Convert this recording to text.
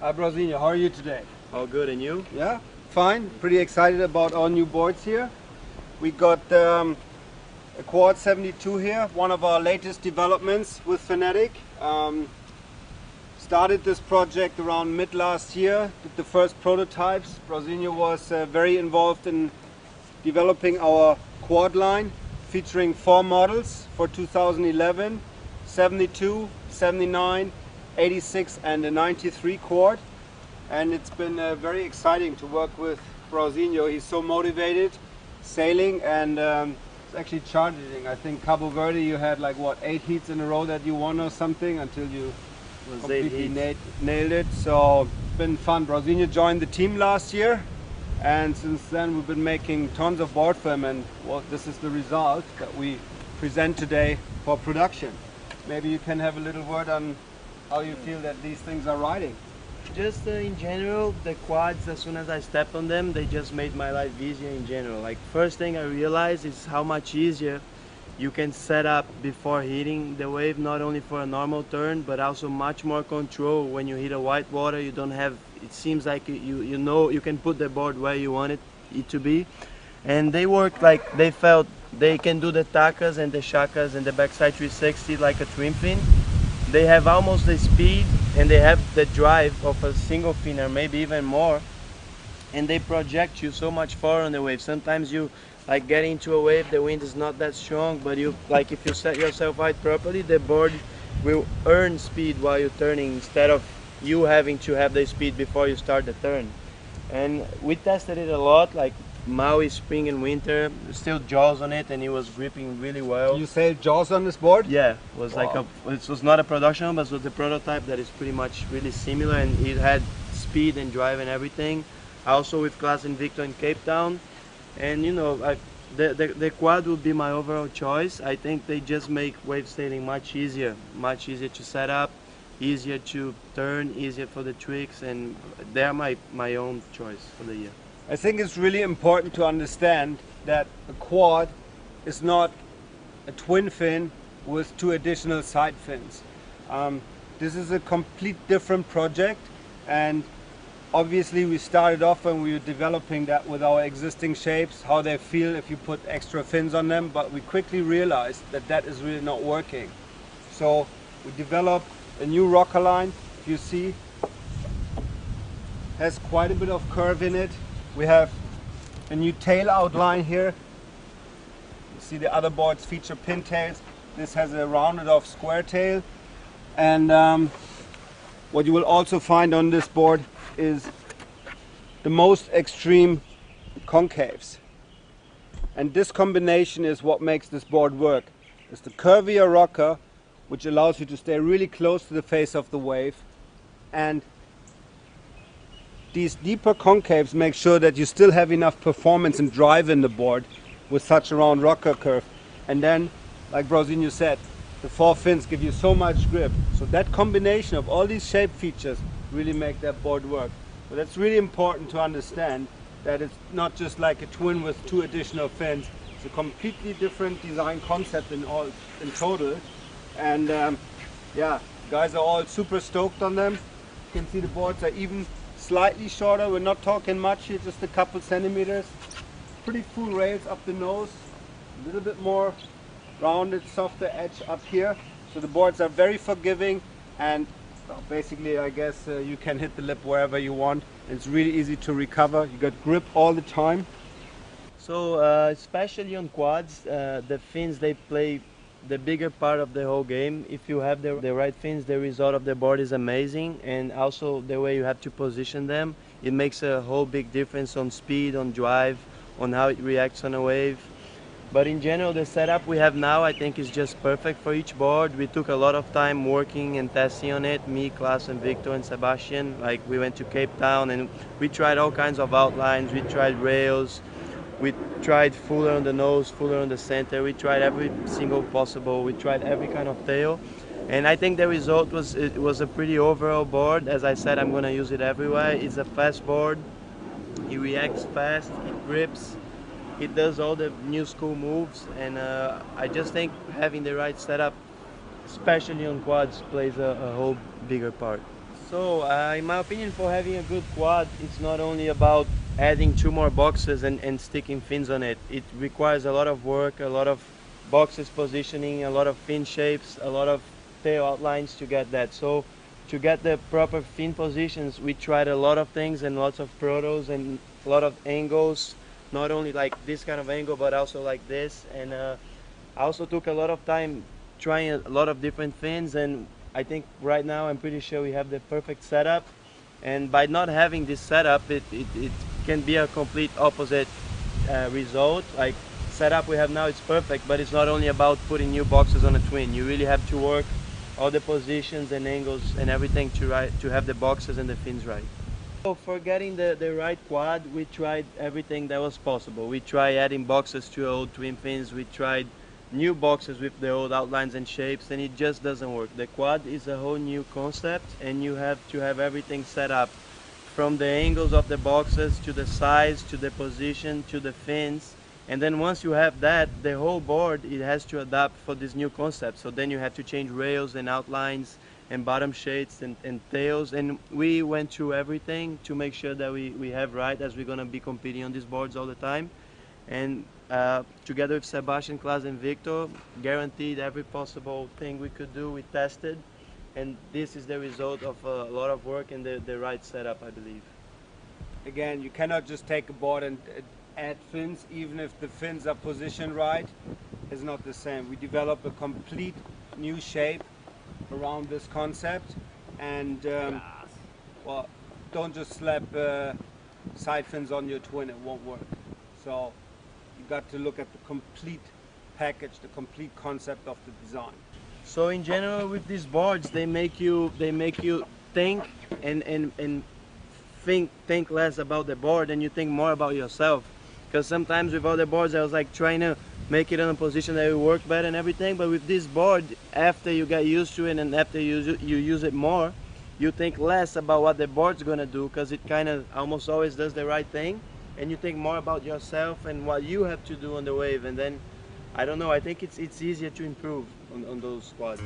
Hi Brasilio, how are you today? All good, and you? Yeah, fine. Pretty excited about our new boards here. We got a Quad 72 here, one of our latest developments with Fanatic. Started this project around mid last year, did the first prototypes. Brasilio was very involved in developing our quad line, featuring 4 models for 2011, 72, 79, 86 and a 93 quad, and it's been very exciting to work with Brasilio. He's so motivated, sailing, and it's actually challenging. I think Cabo Verde you had like what, 8 heats in a row that you won or something until you completely nailed it. So it's been fun. Brasilio joined the team last year, and since then we've been making tons of board film, and well, this is the result that we present today for production. Maybe you can have a little word on how you feel that these things are riding. Just in general, the quads, as soon as I stepped on them, they just made my life easier in general. Like, first thing I realized is how much easier you can set up before hitting the wave, not only for a normal turn, but also much more control. When you hit a white water, you don't have, it seems like you know you can put the board where you want it to be. And they work like they felt they can do the takas and the shakas and the backside 360 like a twin fin. They have almost the speed and they have the drive of a single fin, or maybe even more, and they project you so much far on the wave. Sometimes you like get into a wave, the wind is not that strong, but you like if you set yourself right properly, the board will earn speed while you're turning instead of you having to have the speed before you start the turn. And we tested it a lot, like Maui spring and winter, still jaws on it, and it was gripping really well. You sailed jaws on this board? Yeah, it was wow. Like it was not a production one, but it was the prototype that is pretty much really similar, and it had speed and drive and everything. Also with Class Invicto in Cape Town, and you know, the quad would be my overall choice. I think they just make wave sailing much easier to set up, easier to turn, easier for the tricks, and they're my own choice for the year. I think it's really important to understand that a quad is not a twin fin with 2 additional side fins. This is a complete different project, and obviously we started off when we were developing that with our existing shapes, how they feel if you put extra fins on them, but we quickly realized that that is really not working. So we developed a new rocker line. You see, has quite a bit of curve in it. We have a new tail outline here. You see the other boards feature pintails. This has a rounded off square tail. And what you will also find on this board is the most extreme concaves. And this combination is what makes this board work. It's the curvier rocker, which allows you to stay really close to the face of the wave, and these deeper concaves make sure that you still have enough performance and drive in the board with such a round rocker curve. And then, like Brasilio said, the 4 fins give you so much grip. So that combination of all these shape features really make that board work. But that's really important to understand, that it's not just like a twin with 2 additional fins. It's a completely different design concept in total. And yeah, guys are all super stoked on them. You can see the boards are even slightly shorter. We're not talking much here, just a couple centimeters. Pretty full rails up the nose, a little bit more rounded, softer edge up here. So the boards are very forgiving, and basically I guess you can hit the lip wherever you want. It's really easy to recover. You got grip all the time. So especially on quads, the fins, they play the bigger part of the whole game. If you have the right fins, the result of the board is amazing, and also the way you have to position them, it makes a whole big difference on speed, on drive, on how it reacts on a wave. But in general, the setup we have now, I think, is just perfect for each board. We took a lot of time working and testing on it. Me, Klaus, and Victor, and Sebastian. Like, we went to Cape Town and we tried all kinds of outlines. We tried rails. We tried fuller on the nose, fuller on the center. We tried every single possible. We tried every kind of tail. And I think the result was, it was a pretty overall board. As I said, I'm gonna use it everywhere. It's a fast board. It reacts fast. It grips. It does all the new school moves, and I just think having the right setup, especially on quads, plays a whole bigger part. So, in my opinion, for having a good quad, it's not only about adding 2 more boxes and sticking fins on it. It requires a lot of work, a lot of boxes positioning, a lot of fin shapes, a lot of tail outlines to get that. So, to get the proper fin positions, we tried a lot of things and lots of protos and a lot of angles. Not only like this kind of angle, but also like this. And I also took a lot of time trying a lot of different fins, and I think right now I'm pretty sure we have the perfect setup. And by not having this setup, it can be a complete opposite result. Like, setup we have now is perfect, but it's not only about putting new boxes on a twin. You really have to work all the positions and angles and everything to have the boxes and the fins right. So for getting the right quad, we tried everything that was possible. We tried adding boxes to old twin fins. We tried new boxes with the old outlines and shapes, and it just doesn't work. The quad is a whole new concept, and you have to have everything set up from the angles of the boxes to the size, to the position, to the fins. And then once you have that, the whole board, it has to adapt for this new concept. So then you have to change rails and outlines and bottom shades and tails, and we went through everything to make sure that we have right, as we're going to be competing on these boards all the time. And together with Sebastian, Klaus, and Victor, guaranteed every possible thing we could do, we tested, and this is the result of a lot of work and the right setup, I believe. Again, you cannot just take a board and add fins, even if the fins are positioned right. It's not the same. We develop a complete new shape around this concept, and well, don't just slap side fins on your twin, it won't work. So you got to look at the complete package, the complete concept of the design. So in general, with these boards, they make you think and think less about the board, and you think more about yourself. Because sometimes with other boards, I was like trying to make it in a position that will work better and everything, but with this board, after you get used to it and after you use it more, you think less about what the board's gonna do, because it kind of almost always does the right thing, and you think more about yourself and what you have to do on the wave. And then, I don't know, I think it's easier to improve on those quads.